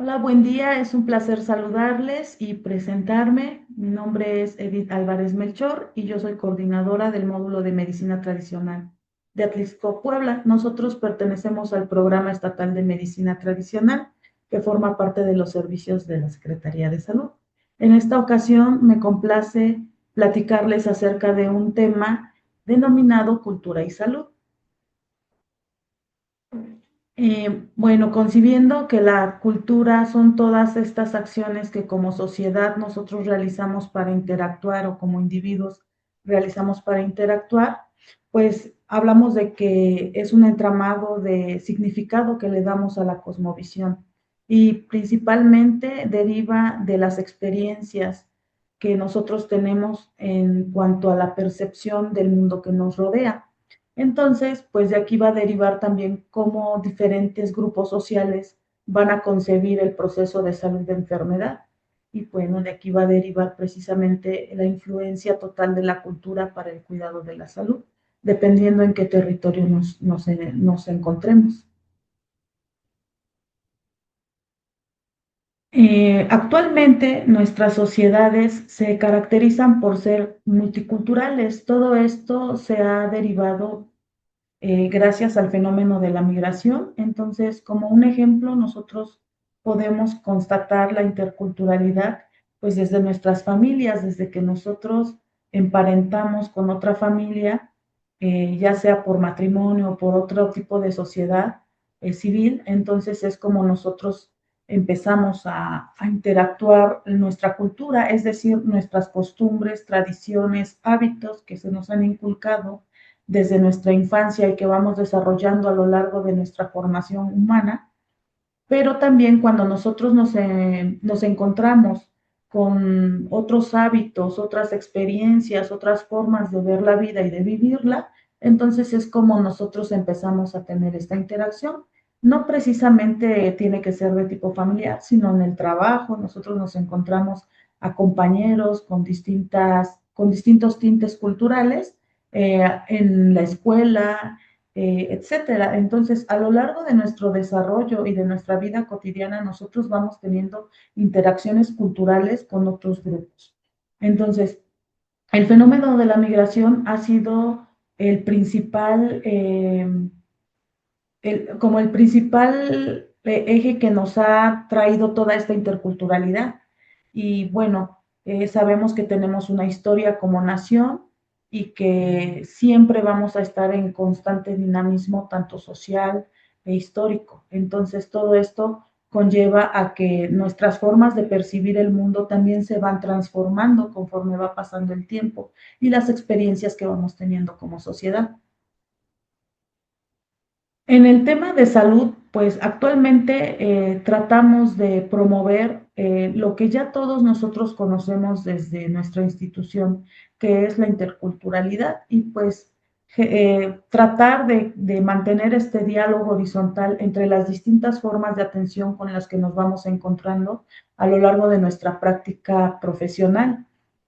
Hola, buen día. Es un placer saludarles y presentarme. Mi nombre es Edith Álvarez Melchor y yo soy coordinadora del módulo de Medicina Tradicional de Atlixco, Puebla. Nosotros pertenecemos al Programa Estatal de Medicina Tradicional, que forma parte de los servicios de la Secretaría de Salud. En esta ocasión me complace platicarles acerca de un tema denominado cultura y salud. Bueno, concibiendo que la cultura son todas estas acciones que como sociedad nosotros realizamos para interactuar o como individuos realizamos para interactuar, pues hablamos de que es un entramado de significado que le damos a la cosmovisión y principalmente deriva de las experiencias que nosotros tenemos en cuanto a la percepción del mundo que nos rodea. Entonces, pues de aquí va a derivar también cómo diferentes grupos sociales van a concebir el proceso de salud de enfermedad. Y bueno, de aquí va a derivar precisamente la influencia total de la cultura para el cuidado de la salud, dependiendo en qué territorio nos encontremos. Actualmente nuestras sociedades se caracterizan por ser multiculturales. Todo esto se ha derivado gracias al fenómeno de la migración. Entonces, como un ejemplo, nosotros podemos constatar la interculturalidad, pues desde nuestras familias, desde que nosotros emparentamos con otra familia, ya sea por matrimonio o por otro tipo de sociedad civil, entonces es como nosotros empezamos a interactuar en nuestra cultura, es decir, nuestras costumbres, tradiciones, hábitos que se nos han inculcado desde nuestra infancia y que vamos desarrollando a lo largo de nuestra formación humana, pero también cuando nosotros nos encontramos con otros hábitos, otras experiencias, otras formas de ver la vida y de vivirla, entonces es como nosotros empezamos a tener esta interacción. No precisamente tiene que ser de tipo familiar, sino en el trabajo. Nosotros nos encontramos a compañeros con distintos tintes culturales, en la escuela, etcétera. Entonces, a lo largo de nuestro desarrollo y de nuestra vida cotidiana, nosotros vamos teniendo interacciones culturales con otros grupos. Entonces, el fenómeno de la migración ha sido el principal, como el principal eje que nos ha traído toda esta interculturalidad. Y bueno, sabemos que tenemos una historia como nación y que siempre vamos a estar en constante dinamismo, tanto social e histórico. Entonces, todo esto conlleva a que nuestras formas de percibir el mundo también se van transformando conforme va pasando el tiempo y las experiencias que vamos teniendo como sociedad. En el tema de salud, pues actualmente tratamos de promover lo que ya todos nosotros conocemos desde nuestra institución, que es la interculturalidad, y pues tratar de mantener este diálogo horizontal entre las distintas formas de atención con las que nos vamos encontrando a lo largo de nuestra práctica profesional.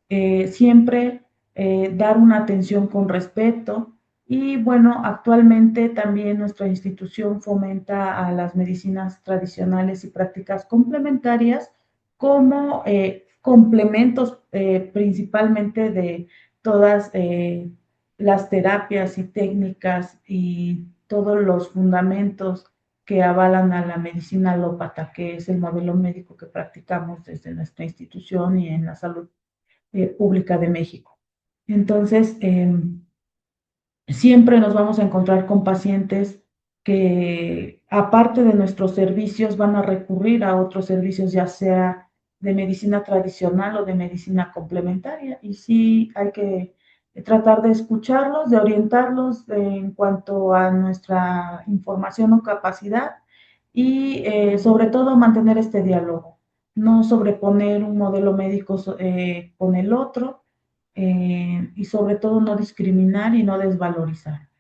Siempre dar una atención con respeto, y bueno, actualmente también nuestra institución fomenta a las medicinas tradicionales y prácticas complementarias como complementos principalmente de todas las terapias y técnicas y todos los fundamentos que avalan a la medicina alópata, que es el modelo médico que practicamos desde nuestra institución y en la salud pública de México. Entonces, siempre nos vamos a encontrar con pacientes que, aparte de nuestros servicios, van a recurrir a otros servicios, ya sea de medicina tradicional o de medicina complementaria. Y sí hay que tratar de escucharlos, de orientarlos en cuanto a nuestra información o capacidad y sobre todo mantener este diálogo, no sobreponer un modelo médico con el otro, y sobre todo no discriminar y no desvalorizar.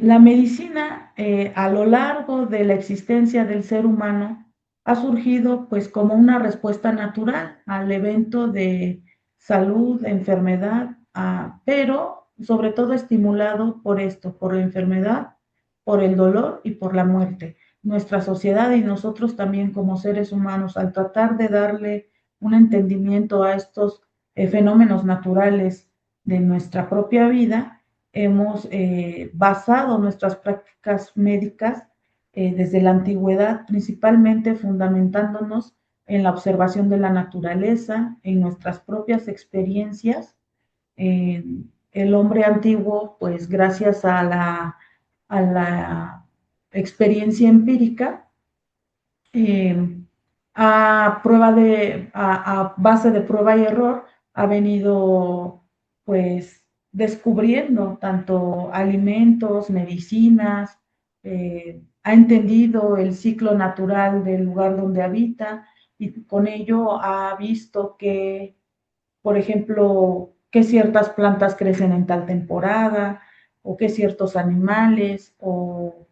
La medicina, a lo largo de la existencia del ser humano, ha surgido pues como una respuesta natural al evento de salud, enfermedad, pero sobre todo estimulado por esto, por la enfermedad, por el dolor y por la muerte. Nuestra sociedad y nosotros también como seres humanos, al tratar de darle un entendimiento a estos fenómenos naturales de nuestra propia vida, hemos basado nuestras prácticas médicas desde la antigüedad, principalmente fundamentándonos en la observación de la naturaleza, en nuestras propias experiencias. Eh, el hombre antiguo, pues gracias a la experiencia empírica, eh, a base de prueba y error, ha venido pues descubriendo tanto alimentos, medicinas, ha entendido el ciclo natural del lugar donde habita y con ello ha visto que, por ejemplo, que ciertas plantas crecen en tal temporada o que ciertos animales, o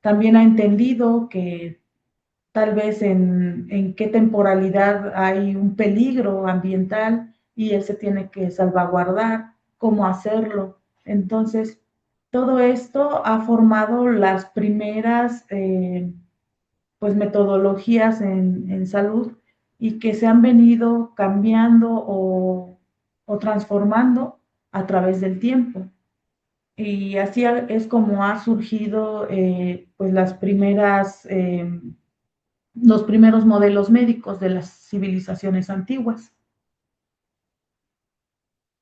también ha entendido que tal vez en qué temporalidad hay un peligro ambiental y él se tiene que salvaguardar, cómo hacerlo. Entonces, todo esto ha formado las primeras pues metodologías en salud y que se han venido cambiando o transformando a través del tiempo. Y así es como ha surgido pues los primeros modelos médicos de las civilizaciones antiguas.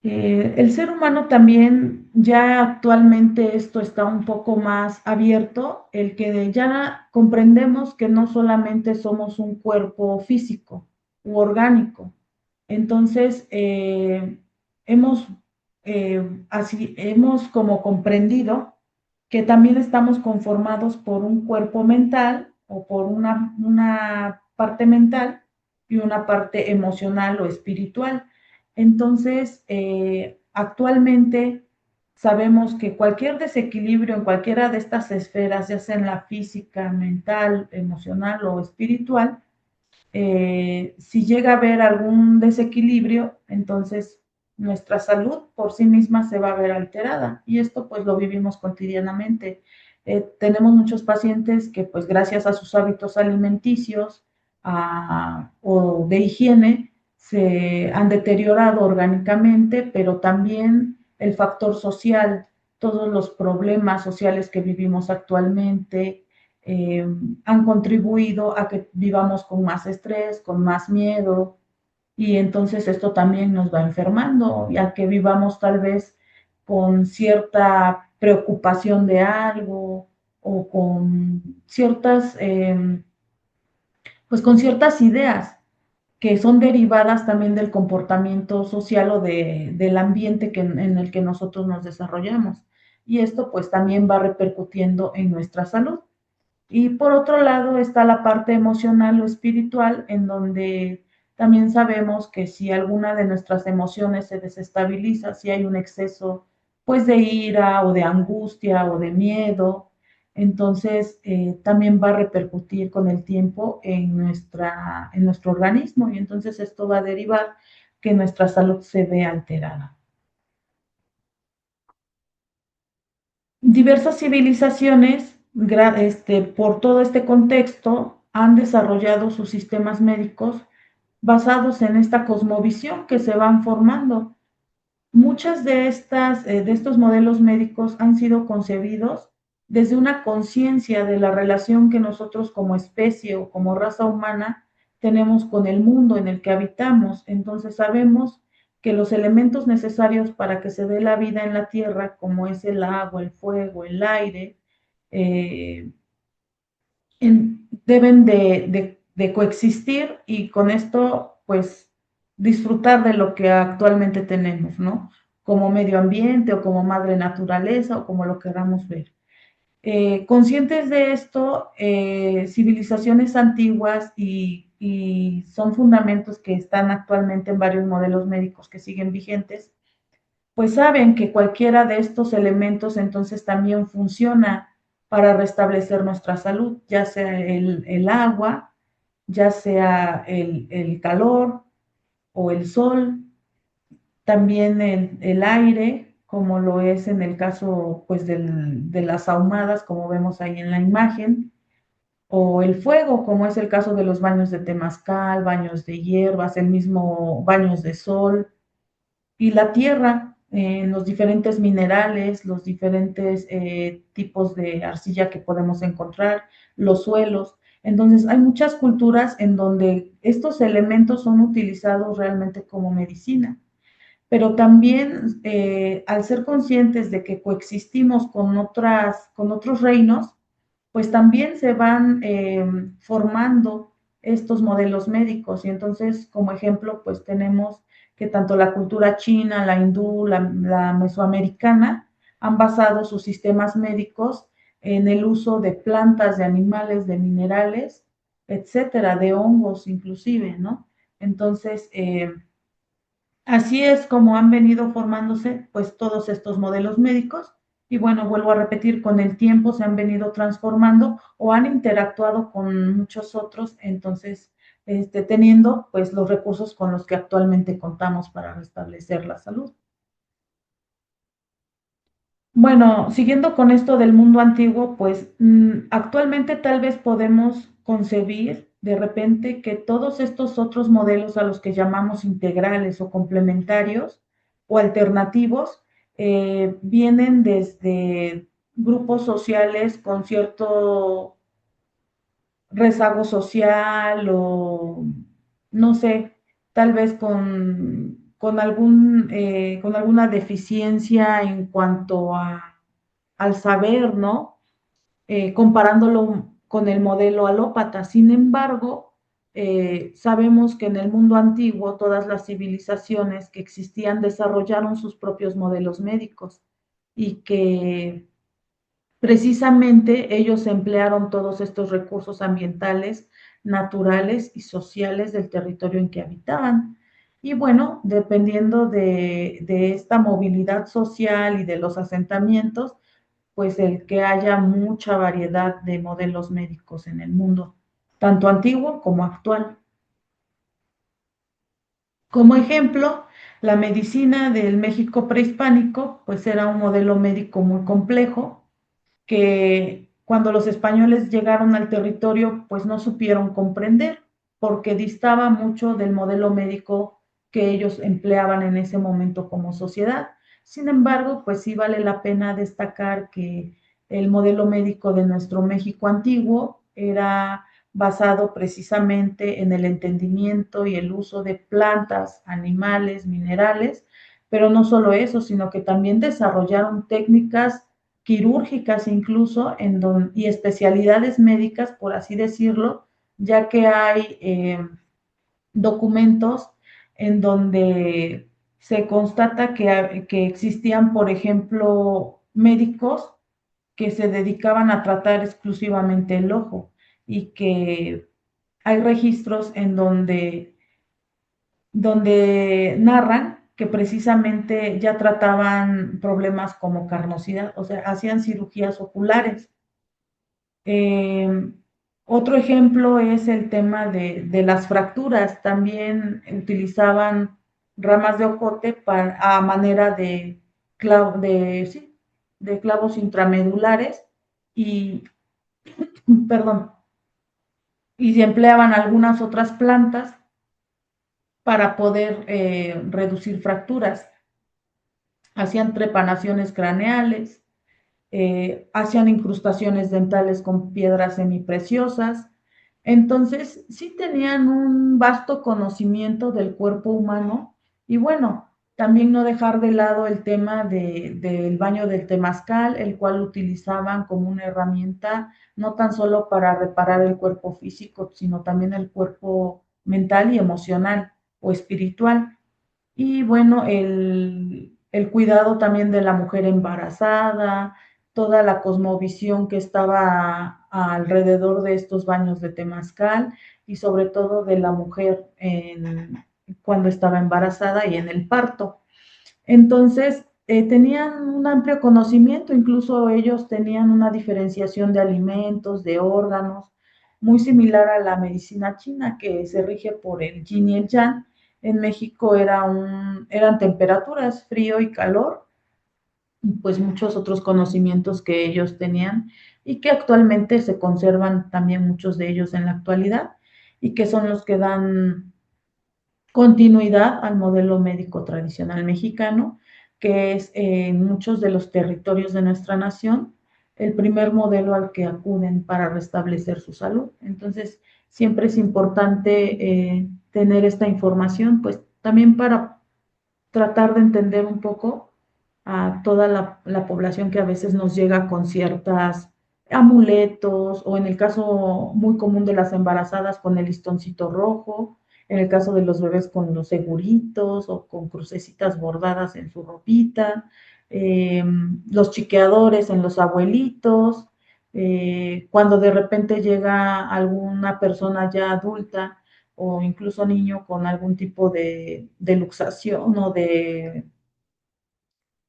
El ser humano también, ya actualmente esto está un poco más abierto, el que ya comprendemos que no solamente somos un cuerpo físico u orgánico. Entonces, hemos, hemos como comprendido que también estamos conformados por un cuerpo mental o por una parte mental y una parte emocional o espiritual. Entonces, actualmente sabemos que cualquier desequilibrio en cualquiera de estas esferas, ya sea en la física, mental, emocional o espiritual, si llega a haber algún desequilibrio, entonces nuestra salud por sí misma se va a ver alterada y esto pues lo vivimos cotidianamente. Tenemos muchos pacientes que pues gracias a sus hábitos alimenticios o de higiene se han deteriorado orgánicamente, pero también el factor social, todos los problemas sociales que vivimos actualmente, eh, han contribuido a que vivamos con más estrés, con más miedo, y entonces esto también nos va enfermando, y a que vivamos tal vez con cierta preocupación de algo o con ciertas, pues con ciertas ideas que son derivadas también del comportamiento social o del ambiente en el que nosotros nos desarrollamos. Y esto pues también va repercutiendo en nuestra salud. Y por otro lado está la parte emocional o espiritual, en donde también sabemos que si alguna de nuestras emociones se desestabiliza, si hay un exceso pues de ira o de angustia o de miedo, entonces también va a repercutir con el tiempo en nuestro organismo y entonces esto va a derivar que nuestra salud se ve alterada. Diversas civilizaciones, por todo este contexto, han desarrollado sus sistemas médicos basados en esta cosmovisión que se van formando. Muchas de estos modelos médicos han sido concebidos desde una conciencia de la relación que nosotros como especie o como raza humana tenemos con el mundo en el que habitamos. Entonces sabemos que los elementos necesarios para que se dé la vida en la Tierra, como es el agua, el fuego, el aire, eh, deben de coexistir y con esto, pues, disfrutar de lo que actualmente tenemos, ¿no? Como medio ambiente o como madre naturaleza o como lo queramos ver. Conscientes de esto, civilizaciones antiguas y son fundamentos que están actualmente en varios modelos médicos que siguen vigentes, pues saben que cualquiera de estos elementos entonces también funciona para restablecer nuestra salud, ya sea el agua, ya sea el calor o el sol, también el aire. como lo es en el caso pues de las ahumadas, como vemos ahí en la imagen, o el fuego, como es el caso de los baños de temazcal, baños de hierbas, el mismo baños de sol, y la tierra, los diferentes minerales, los diferentes tipos de arcilla que podemos encontrar, los suelos. Entonces, hay muchas culturas en donde estos elementos son utilizados realmente como medicina, pero también al ser conscientes de que coexistimos con otros reinos, pues también se van formando estos modelos médicos. Y entonces, como ejemplo, pues tenemos que tanto la cultura china, la hindú, la mesoamericana, han basado sus sistemas médicos en el uso de plantas, de animales, de minerales, etcétera, de hongos inclusive, ¿no? Entonces, así es como han venido formándose pues todos estos modelos médicos y bueno, vuelvo a repetir, con el tiempo se han venido transformando o han interactuado con muchos otros, entonces teniendo pues los recursos con los que actualmente contamos para restablecer la salud. Bueno, siguiendo con esto del mundo antiguo, pues actualmente tal vez podemos concebir de repente que todos estos otros modelos a los que llamamos integrales o complementarios o alternativos vienen desde grupos sociales con cierto rezago social o no sé, tal vez con alguna deficiencia en cuanto al saber, ¿no? Comparándolo con el modelo alópata. Sin embargo, sabemos que en el mundo antiguo todas las civilizaciones que existían desarrollaron sus propios modelos médicos y que precisamente ellos emplearon todos estos recursos ambientales, naturales y sociales del territorio en que habitaban. Y bueno, dependiendo de esta movilidad social y de los asentamientos, pues el que haya mucha variedad de modelos médicos en el mundo, tanto antiguo como actual. Como ejemplo, la medicina del México prehispánico, pues era un modelo médico muy complejo, que cuando los españoles llegaron al territorio, pues no supieron comprender, porque distaba mucho del modelo médico que ellos empleaban en ese momento como sociedad. Sin embargo, pues sí vale la pena destacar que el modelo médico de nuestro México antiguo era basado precisamente en el entendimiento y el uso de plantas, animales, minerales, pero no solo eso, sino que también desarrollaron técnicas quirúrgicas incluso y especialidades médicas, por así decirlo, ya que hay documentos en donde se constata que existían, por ejemplo, médicos que se dedicaban a tratar exclusivamente el ojo y que hay registros en donde narran que precisamente ya trataban problemas como carnosidad, o sea, hacían cirugías oculares. Eh, Otro ejemplo es el tema de las fracturas. También utilizaban ramas de ocote a manera sí, de clavos intramedulares y, perdón, y se empleaban algunas otras plantas para poder reducir fracturas. Hacían trepanaciones craneales, hacían incrustaciones dentales con piedras semipreciosas. Entonces, sí tenían un vasto conocimiento del cuerpo humano y bueno, también no dejar de lado el tema del baño del temazcal, el cual utilizaban como una herramienta no tan solo para reparar el cuerpo físico, sino también el cuerpo mental y emocional o espiritual. Y bueno, el cuidado también de la mujer embarazada, toda la cosmovisión que estaba alrededor de estos baños de temazcal y sobre todo de la mujer cuando estaba embarazada y en el parto. Entonces, tenían un amplio conocimiento, incluso ellos tenían una diferenciación de alimentos, de órganos, muy similar a la medicina china, que se rige por el yin y el yang. En México eran temperaturas, frío y calor, pues muchos otros conocimientos que ellos tenían y que actualmente se conservan también muchos de ellos en la actualidad y que son los que dan continuidad al modelo médico tradicional mexicano, que es en muchos de los territorios de nuestra nación el primer modelo al que acuden para restablecer su salud. Entonces, siempre es importante tener esta información, pues también para tratar de entender un poco a toda la población que a veces nos llega con ciertas amuletos o en el caso muy común de las embarazadas con el listoncito rojo, en el caso de los bebés con los seguritos o con crucecitas bordadas en su ropita, los chiqueadores en los abuelitos, cuando de repente llega alguna persona ya adulta o incluso niño con algún tipo de luxación o de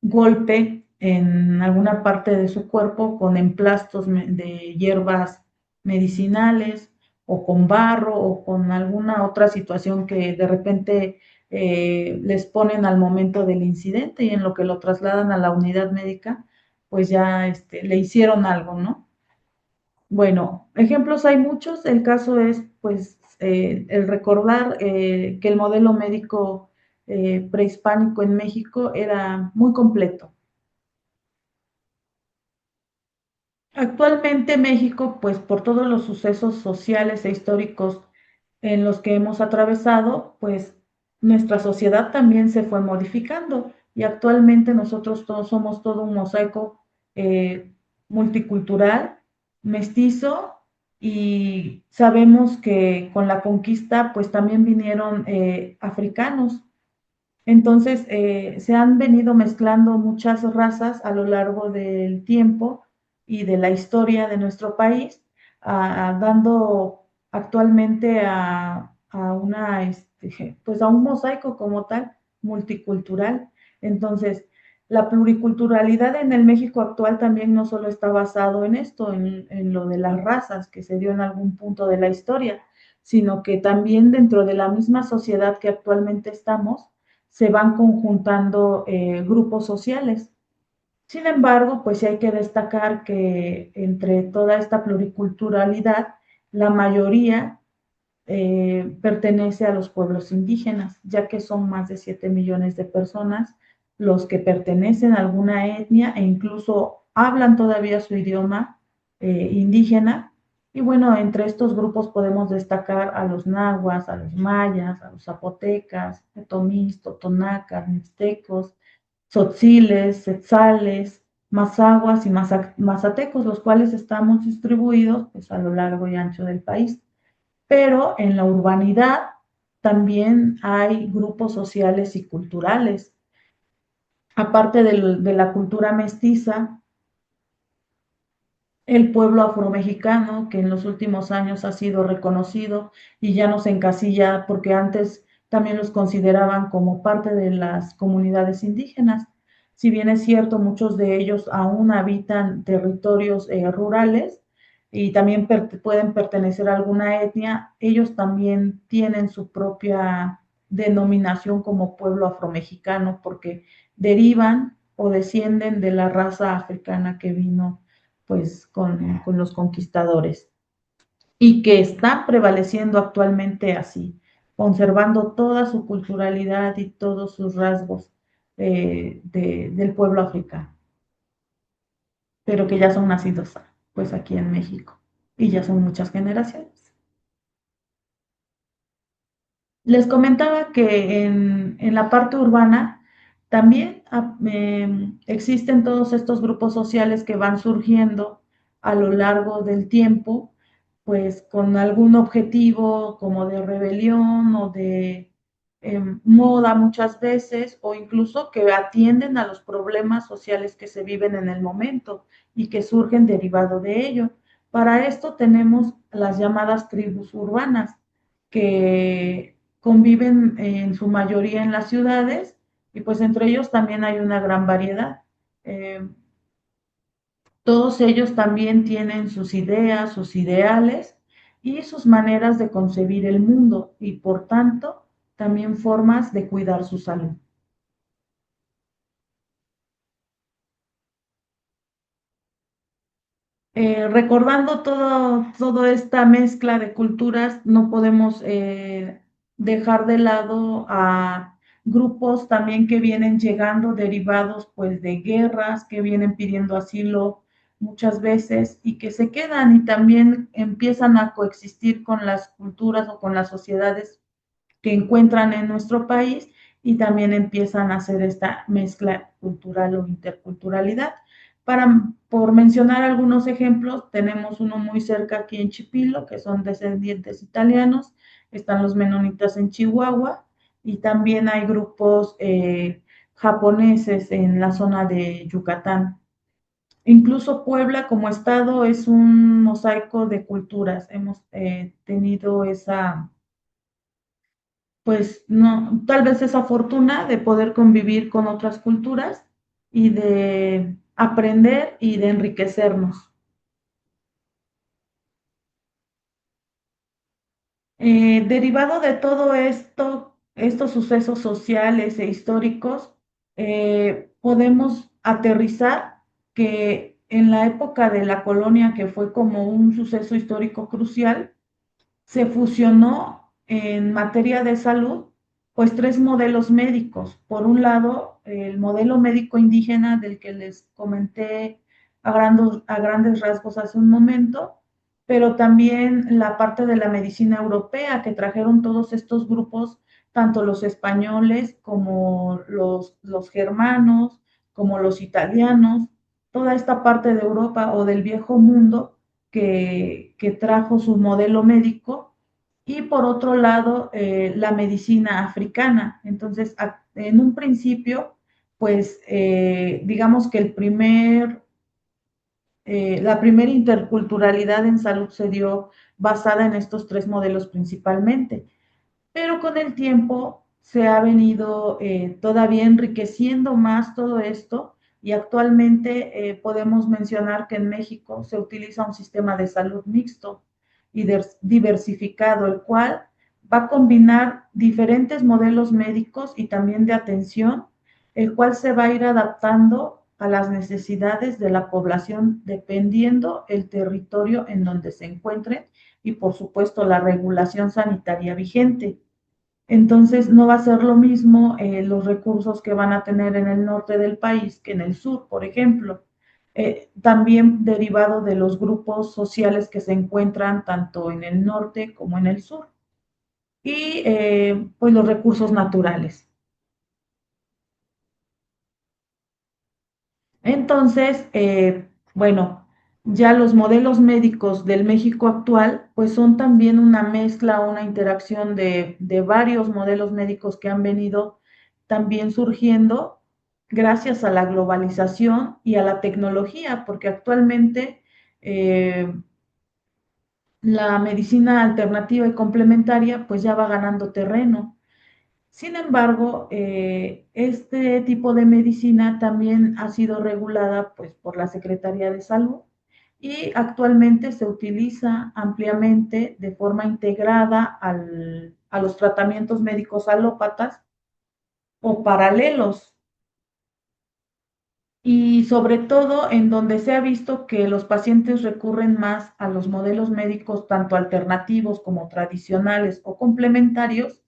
golpe en alguna parte de su cuerpo con emplastos de hierbas medicinales o con barro o con alguna otra situación que de repente les ponen al momento del incidente y en lo que lo trasladan a la unidad médica, pues ya le hicieron algo, ¿no? Bueno, ejemplos hay muchos. El caso es, pues, el recordar que el modelo médico prehispánico en México era muy completo. Actualmente México, pues por todos los sucesos sociales e históricos en los que hemos atravesado, pues nuestra sociedad también se fue modificando y actualmente nosotros todos somos todo un mosaico eh, multicultural, mestizo y sabemos que con la conquista pues también vinieron africanos. Entonces, se han venido mezclando muchas razas a lo largo del tiempo y de la historia de nuestro país, dando actualmente pues a un mosaico como tal, multicultural. Entonces, la pluriculturalidad en el México actual también no solo está basado en esto, en lo de las razas que se dio en algún punto de la historia, sino que también dentro de la misma sociedad que actualmente estamos, se van conjuntando grupos sociales. Sin embargo, pues sí hay que destacar que entre toda esta pluriculturalidad, la mayoría pertenece a los pueblos indígenas, ya que son más de 7 millones de personas los que pertenecen a alguna etnia e incluso hablan todavía su idioma indígena. Y bueno, entre estos grupos podemos destacar a los nahuas, a los mayas, a los zapotecas, otomís, totonacas, mixtecos, tzotziles, setzales, mazahuas y mazatecos, los cuales estamos distribuidos pues, a lo largo y ancho del país. Pero en la urbanidad también hay grupos sociales y culturales. Aparte de la cultura mestiza, el pueblo afromexicano, que en los últimos años ha sido reconocido y ya no se encasilla, porque antes también los consideraban como parte de las comunidades indígenas. Si bien es cierto, muchos de ellos aún habitan territorios rurales y también pueden pertenecer a alguna etnia, ellos también tienen su propia denominación como pueblo afromexicano porque derivan o descienden de la raza africana que vino pues con los conquistadores y que están prevaleciendo actualmente así, conservando toda su culturalidad y todos sus rasgos del pueblo africano, pero que ya son nacidos pues aquí en México y ya son muchas generaciones. Les comentaba que en la parte urbana también existen todos estos grupos sociales que van surgiendo a lo largo del tiempo, pues con algún objetivo como de rebelión o de moda muchas veces, o incluso que atienden a los problemas sociales que se viven en el momento y que surgen derivado de ello. Para esto tenemos las llamadas tribus urbanas que conviven en su mayoría en las ciudades y pues entre ellos también hay una gran variedad. Eh, Todos ellos también tienen sus ideas, sus ideales y sus maneras de concebir el mundo y por tanto también formas de cuidar su salud. Recordando toda esta mezcla de culturas, no podemos dejar de lado a grupos también que vienen llegando derivados pues de guerras, que vienen pidiendo asilo muchas veces y que se quedan y también empiezan a coexistir con las culturas o con las sociedades que encuentran en nuestro país y también empiezan a hacer esta mezcla cultural o interculturalidad. Por mencionar algunos ejemplos, tenemos uno muy cerca aquí en Chipilo, que son descendientes italianos, están los menonitas en Chihuahua y también hay grupos japoneses en la zona de Yucatán. Incluso Puebla como estado es un mosaico de culturas. Hemos tenido esa, pues no, tal vez esa fortuna de poder convivir con otras culturas y de aprender y de enriquecernos. Derivado de todo esto, estos sucesos sociales e históricos, podemos aterrizar que en la época de la colonia, que fue como un suceso histórico crucial, se fusionó en materia de salud, pues tres modelos médicos. Por un lado, el modelo médico indígena del que les comenté a grandes rasgos hace un momento, pero también la parte de la medicina europea que trajeron todos estos grupos, tanto los españoles como los germanos, como los italianos, toda esta parte de Europa o del viejo mundo que trajo su modelo médico y por otro lado la medicina africana. Entonces, en un principio, pues digamos que la primera interculturalidad en salud se dio basada en estos tres modelos principalmente, pero con el tiempo se ha venido todavía enriqueciendo más todo esto y actualmente podemos mencionar que en México se utiliza un sistema de salud mixto y diversificado, el cual va a combinar diferentes modelos médicos y también de atención, el cual se va a ir adaptando a las necesidades de la población dependiendo el territorio en donde se encuentren y por supuesto la regulación sanitaria vigente. Entonces no va a ser lo mismo los recursos que van a tener en el norte del país que en el sur, por ejemplo. También derivado de los grupos sociales que se encuentran tanto en el norte como en el sur. Y pues los recursos naturales. Entonces, bueno, ya los modelos médicos del México actual, pues son también una mezcla, una interacción de varios modelos médicos que han venido también surgiendo gracias a la globalización y a la tecnología, porque actualmente eh, la medicina alternativa y complementaria pues ya va ganando terreno. Sin embargo, este tipo de medicina también ha sido regulada pues, por la Secretaría de Salud y actualmente se utiliza ampliamente de forma integrada a los tratamientos médicos alópatas o paralelos y sobre todo en donde se ha visto que los pacientes recurren más a los modelos médicos tanto alternativos como tradicionales o complementarios,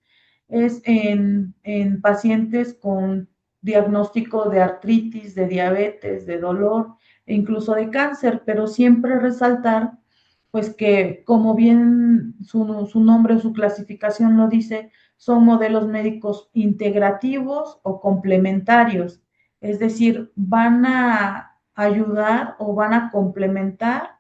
es en pacientes con diagnóstico de artritis, de diabetes, de dolor e incluso de cáncer, pero siempre resaltar pues que como bien su nombre o su clasificación lo dice, son modelos médicos integrativos o complementarios, es decir, van a ayudar o van a complementar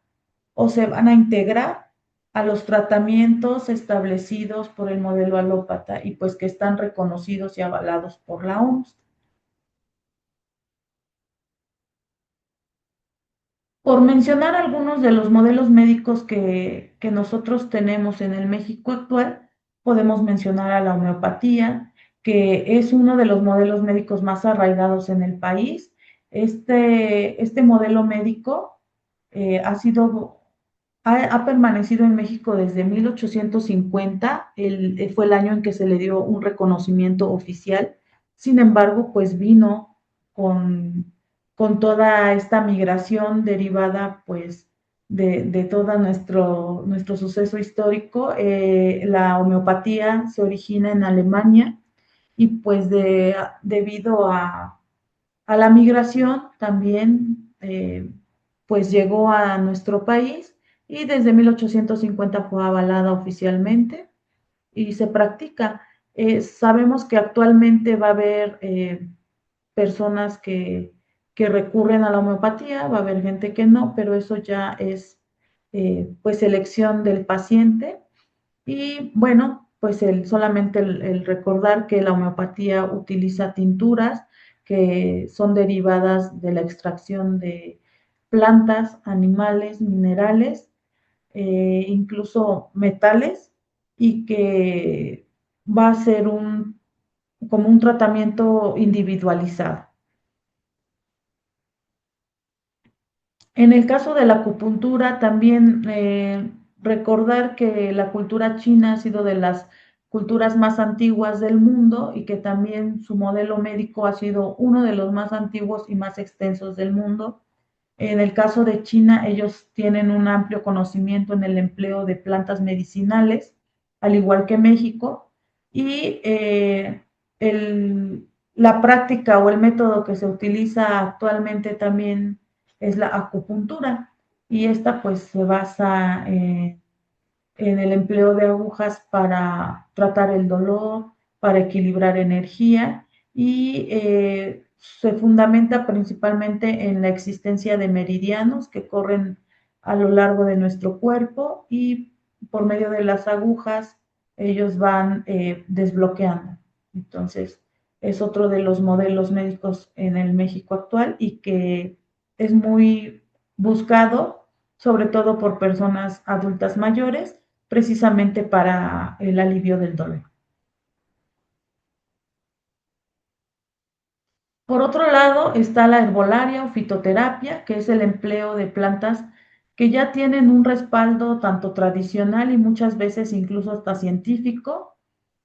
o se van a integrar a los tratamientos establecidos por el modelo alópata y pues que están reconocidos y avalados por la OMS. Por mencionar algunos de los modelos médicos que nosotros tenemos en el México actual, podemos mencionar a la homeopatía, que es uno de los modelos médicos más arraigados en el país. Este modelo médico ha permanecido en México desde 1850, fue el año en que se le dio un reconocimiento oficial. Sin embargo, pues vino con, con toda esta migración derivada, pues, de todo nuestro suceso histórico. La homeopatía se origina en Alemania y pues debido a la migración también pues llegó a nuestro país y desde 1850 fue avalada oficialmente y se practica. Sabemos que actualmente va a haber personas que recurren a la homeopatía, va a haber gente que no, pero eso ya es pues elección del paciente. Y bueno, pues solamente el recordar que la homeopatía utiliza tinturas que son derivadas de la extracción de plantas, animales, minerales, incluso metales, y que va a ser como un tratamiento individualizado. En el caso de la acupuntura, también recordar que la cultura china ha sido de las culturas más antiguas del mundo y que también su modelo médico ha sido uno de los más antiguos y más extensos del mundo. En el caso de China, ellos tienen un amplio conocimiento en el empleo de plantas medicinales, al igual que México, y la práctica o el método que se utiliza actualmente también es la acupuntura, y esta pues se basa en el empleo de agujas para tratar el dolor, para equilibrar energía y se fundamenta principalmente en la existencia de meridianos que corren a lo largo de nuestro cuerpo y por medio de las agujas ellos van desbloqueando. Entonces, es otro de los modelos médicos en el México actual y que es muy buscado, sobre todo por personas adultas mayores, precisamente para el alivio del dolor. Por otro lado, está la herbolaria o fitoterapia, que es el empleo de plantas que ya tienen un respaldo tanto tradicional y muchas veces incluso hasta científico,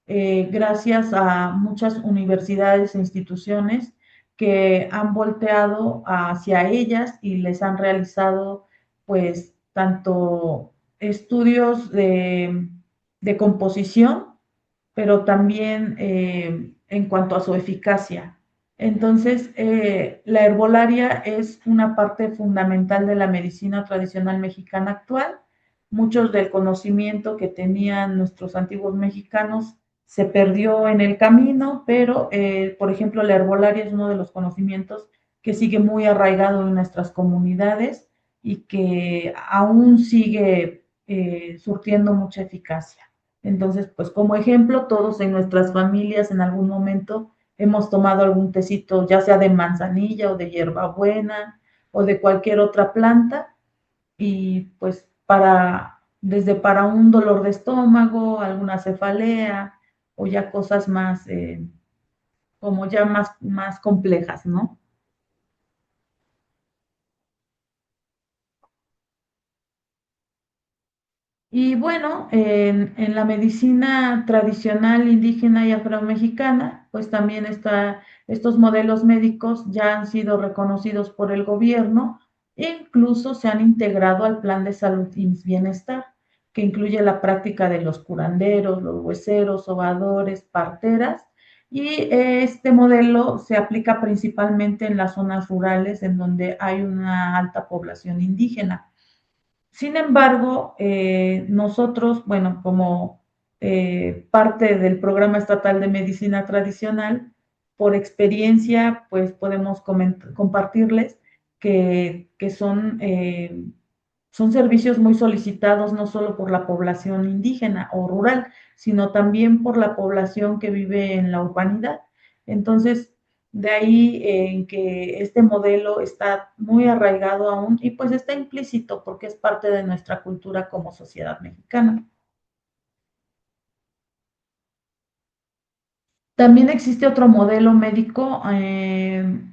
gracias a muchas universidades e instituciones que han volteado hacia ellas y les han realizado pues tanto estudios de composición, pero también en cuanto a su eficacia. Entonces, la herbolaria es una parte fundamental de la medicina tradicional mexicana actual. Muchos del conocimiento que tenían nuestros antiguos mexicanos se perdió en el camino, pero, por ejemplo, la herbolaria es uno de los conocimientos que sigue muy arraigado en nuestras comunidades y que aún sigue surtiendo mucha eficacia. Entonces, pues como ejemplo, todos en nuestras familias en algún momento hemos tomado algún tecito, ya sea de manzanilla o de hierbabuena o de cualquier otra planta, y pues desde para un dolor de estómago, alguna cefalea o ya cosas más, como ya más complejas, ¿no? Y bueno, en la medicina tradicional indígena y afromexicana, pues también estos modelos médicos ya han sido reconocidos por el gobierno e incluso se han integrado al plan de salud y bienestar, que incluye la práctica de los curanderos, los hueseros, sobadores, parteras, y este modelo se aplica principalmente en las zonas rurales en donde hay una alta población indígena. Sin embargo, nosotros, bueno, como parte del Programa Estatal de Medicina Tradicional, por experiencia, pues podemos compartirles que son servicios muy solicitados no solo por la población indígena o rural, sino también por la población que vive en la urbanidad. Entonces, de ahí en que este modelo está muy arraigado aún y pues está implícito porque es parte de nuestra cultura como sociedad mexicana. También existe otro modelo médico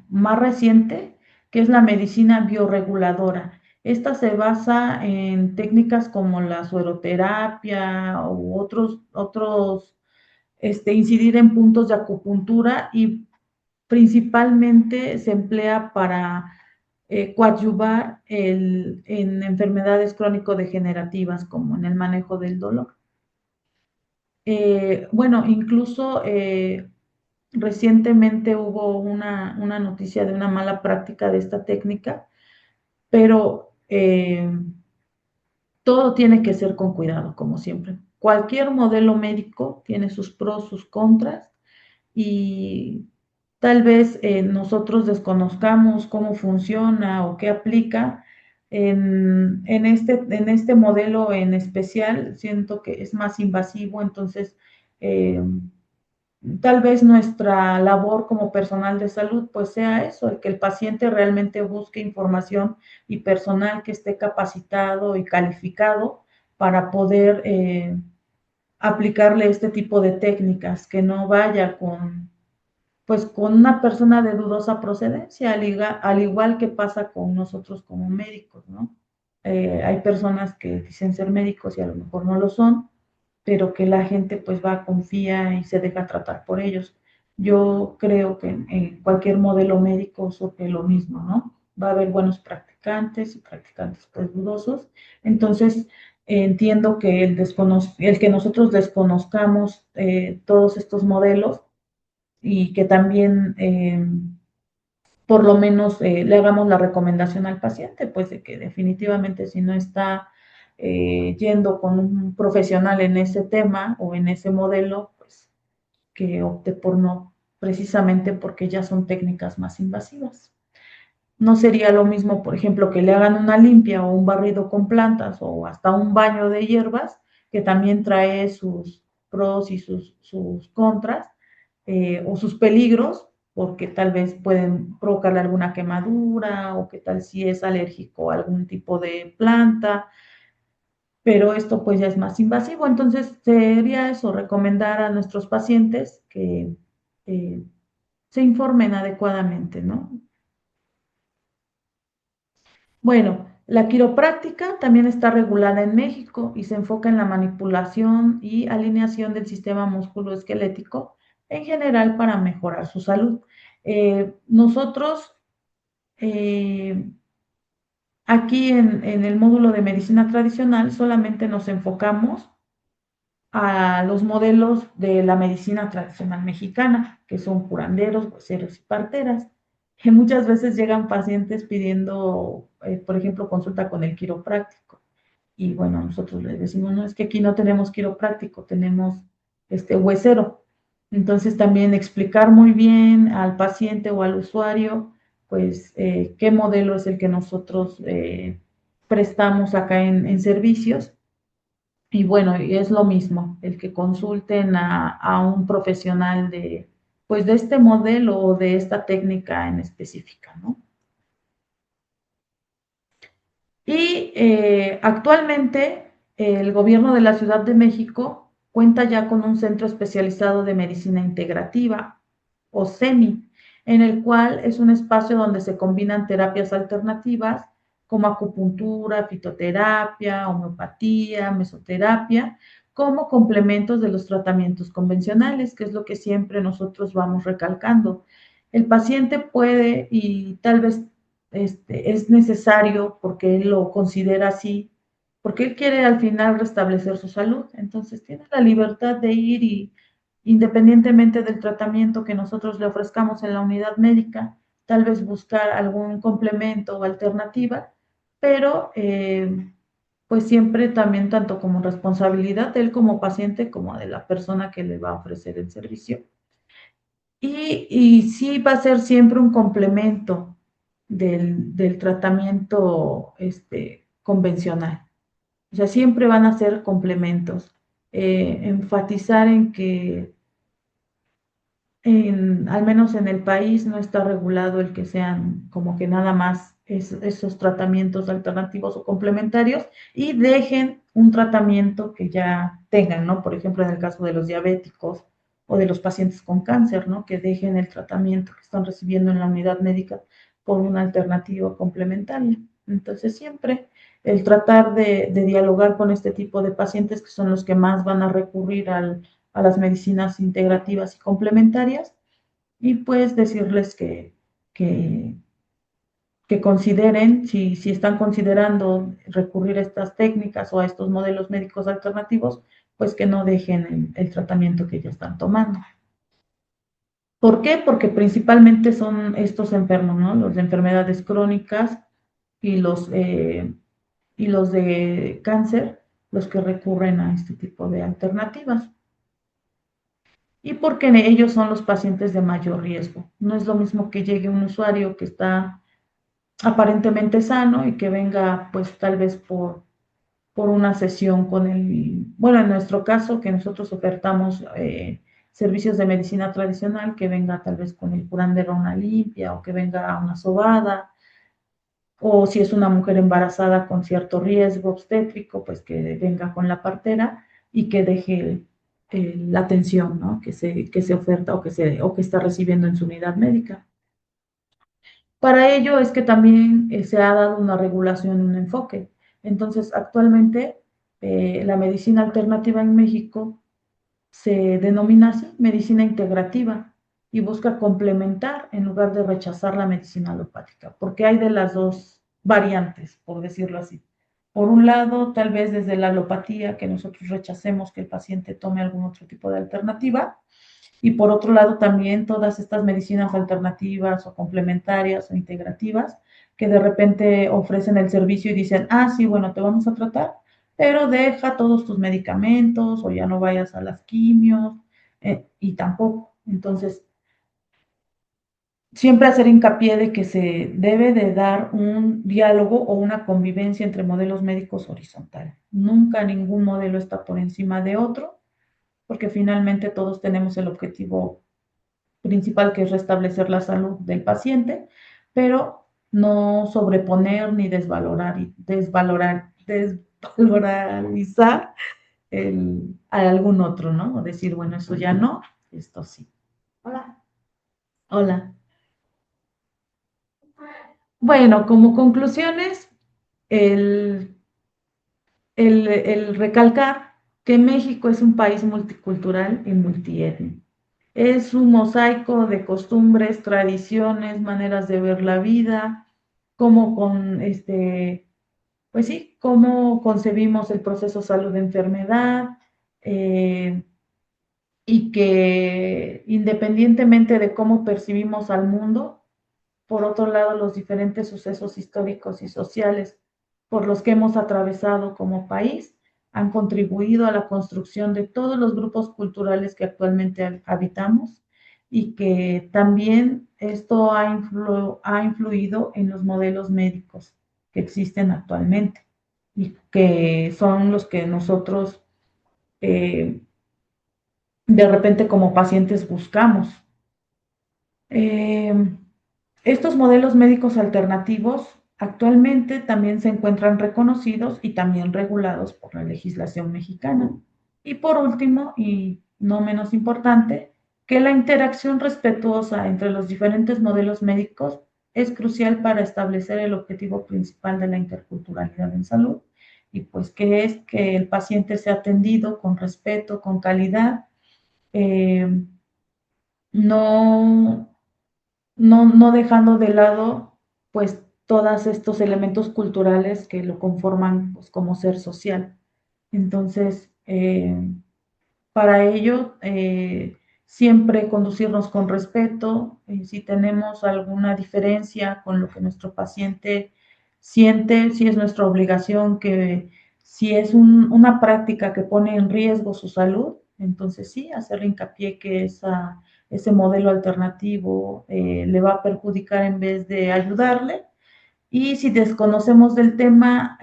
más reciente, que es la medicina bioreguladora. Esta se basa en técnicas como la sueroterapia u incidir en puntos de acupuntura y principalmente se emplea para coadyuvar en enfermedades crónico-degenerativas como en el manejo del dolor. Bueno, incluso recientemente hubo una noticia de una mala práctica de esta técnica, pero todo tiene que ser con cuidado, como siempre. Cualquier modelo médico tiene sus pros, sus contras, y tal vez nosotros desconozcamos cómo funciona o qué aplica. En este modelo en especial, siento que es más invasivo, entonces eh, tal vez nuestra labor como personal de salud pues sea eso, el que el paciente realmente busque información y personal que esté capacitado y calificado para poder aplicarle este tipo de técnicas, que no vaya pues con una persona de dudosa procedencia, al igual que pasa con nosotros como médicos, ¿no? Hay personas que dicen ser médicos y a lo mejor no lo son, pero que la gente pues va, confía y se deja tratar por ellos. Yo creo que en cualquier modelo médico surge lo mismo, ¿no? Va a haber buenos practicantes y practicantes pues dudosos. Entonces, entiendo que el que nosotros desconozcamos todos estos modelos y que también por lo menos le hagamos la recomendación al paciente, pues de que definitivamente si no está yendo con un profesional en ese tema o en ese modelo, pues que opte por no, precisamente porque ya son técnicas más invasivas. No sería lo mismo, por ejemplo, que le hagan una limpia o un barrido con plantas o hasta un baño de hierbas, que también trae sus pros y sus contras, o sus peligros, porque tal vez pueden provocarle alguna quemadura o qué tal si es alérgico a algún tipo de planta, pero esto pues ya es más invasivo. Entonces sería eso, recomendar a nuestros pacientes que eh, se informen adecuadamente, ¿no? Bueno, la quiropráctica también está regulada en México y se enfoca en la manipulación y alineación del sistema musculoesquelético en general para mejorar su salud. Nosotros eh, aquí en el módulo de medicina tradicional solamente nos enfocamos a los modelos de la medicina tradicional mexicana, que son curanderos, hueseros y parteras, que muchas veces llegan pacientes pidiendo, por ejemplo, consulta con el quiropráctico. Y bueno, nosotros les decimos, no, es que aquí no tenemos quiropráctico, tenemos este huesero. Entonces también explicar muy bien al paciente o al usuario, pues, qué modelo es el que nosotros prestamos acá en servicios. Y bueno, y es lo mismo, el que consulten a un profesional pues de este modelo o de esta técnica en específica, ¿no? Y actualmente el gobierno de la Ciudad de México cuenta ya con un centro especializado de medicina integrativa o CEMI, en el cual es un espacio donde se combinan terapias alternativas como acupuntura, fitoterapia, homeopatía, mesoterapia, como complementos de los tratamientos convencionales, que es lo que siempre nosotros vamos recalcando. El paciente puede y tal vez es necesario porque él lo considera así, porque él quiere al final restablecer su salud. Entonces tiene la libertad de ir y independientemente del tratamiento que nosotros le ofrezcamos en la unidad médica, tal vez buscar algún complemento o alternativa, pero pues siempre también tanto como responsabilidad de él como paciente como de la persona que le va a ofrecer el servicio. Y sí va a ser siempre un complemento del tratamiento convencional. O sea, siempre van a ser complementos. Enfatizar en que al menos en el país no está regulado el que sean como que nada más esos tratamientos alternativos o complementarios y dejen un tratamiento que ya tengan, ¿no? Por ejemplo, en el caso de los diabéticos o de los pacientes con cáncer, ¿no? Que dejen el tratamiento que están recibiendo en la unidad médica por una alternativa complementaria. Entonces, siempre el tratar de dialogar con este tipo de pacientes que son los que más van a recurrir a las medicinas integrativas y complementarias y pues decirles que que consideren, si están considerando recurrir a estas técnicas o a estos modelos médicos alternativos, pues que no dejen el tratamiento que ya están tomando. ¿Por qué? Porque principalmente son estos enfermos, ¿no? Los de enfermedades crónicas y y los de cáncer, los que recurren a este tipo de alternativas. Y porque ellos son los pacientes de mayor riesgo. No es lo mismo que llegue un usuario que está aparentemente sano y que venga pues tal vez por una sesión con el, bueno, en nuestro caso que nosotros ofertamos servicios de medicina tradicional, que venga tal vez con el curandero a una limpia o que venga a una sobada, o si es una mujer embarazada con cierto riesgo obstétrico, pues que venga con la partera y que deje la atención, ¿no? Que se oferta o que está recibiendo en su unidad médica. Para ello es que también se ha dado una regulación, un enfoque. Entonces, actualmente la medicina alternativa en México se denomina así, medicina integrativa, y busca complementar en lugar de rechazar la medicina alopática, porque hay de las dos variantes, por decirlo así. Por un lado, tal vez desde la alopatía, que nosotros rechacemos que el paciente tome algún otro tipo de alternativa, y por otro lado también todas estas medicinas alternativas o complementarias o integrativas que de repente ofrecen el servicio y dicen, ah, sí, bueno, te vamos a tratar, pero deja todos tus medicamentos o ya no vayas a las quimios y tampoco. Entonces, siempre hacer hincapié de que se debe de dar un diálogo o una convivencia entre modelos médicos horizontal. Nunca ningún modelo está por encima de otro, porque finalmente todos tenemos el objetivo principal, que es restablecer la salud del paciente, pero no sobreponer ni desvalorizar a algún otro, ¿no? O decir, bueno, eso ya no, esto sí. Hola. Hola. Bueno, como conclusiones, el, el recalcar que México es un país multicultural y multiétnico. Es un mosaico de costumbres, tradiciones, maneras de ver la vida, cómo pues sí, cómo concebimos el proceso salud-enfermedad, eh, y que independientemente de cómo percibimos al mundo, por otro lado, los diferentes sucesos históricos y sociales por los que hemos atravesado como país han contribuido a la construcción de todos los grupos culturales que actualmente habitamos y que también esto ha influido en los modelos médicos que existen actualmente y que son los que nosotros eh, de repente como pacientes buscamos. Eh, Estos modelos médicos alternativos actualmente también se encuentran reconocidos y también regulados por la legislación mexicana. Y por último, y no menos importante, que la interacción respetuosa entre los diferentes modelos médicos es crucial para establecer el objetivo principal de la interculturalidad en salud, y pues que es que el paciente sea atendido con respeto, con calidad, eh, no no dejando de lado pues todos estos elementos culturales que lo conforman pues, como ser social. Entonces, para ello, siempre conducirnos con respeto. Si tenemos alguna diferencia con lo que nuestro paciente siente, si es nuestra obligación, que si es una práctica que pone en riesgo su salud, entonces sí, hacerle hincapié que ese modelo alternativo le va a perjudicar en vez de ayudarle. Y si desconocemos del tema,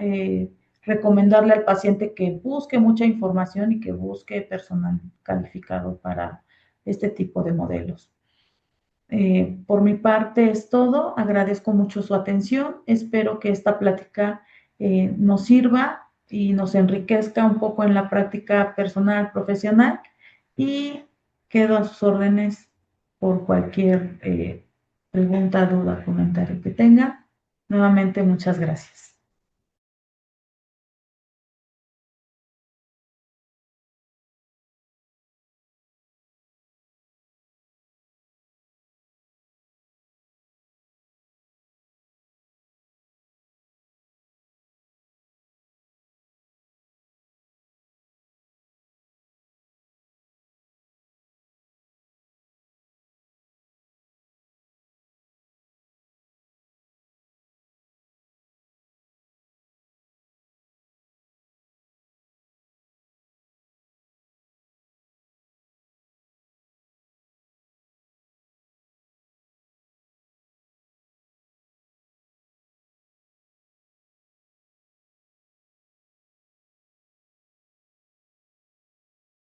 recomendarle al paciente que busque mucha información y que busque personal calificado para este tipo de modelos. Por mi parte es todo. Agradezco mucho su atención. Espero que esta plática nos sirva y nos enriquezca un poco en la práctica personal, profesional, y quedo a sus órdenes por cualquier pregunta, duda, comentario que tenga. Nuevamente, muchas gracias.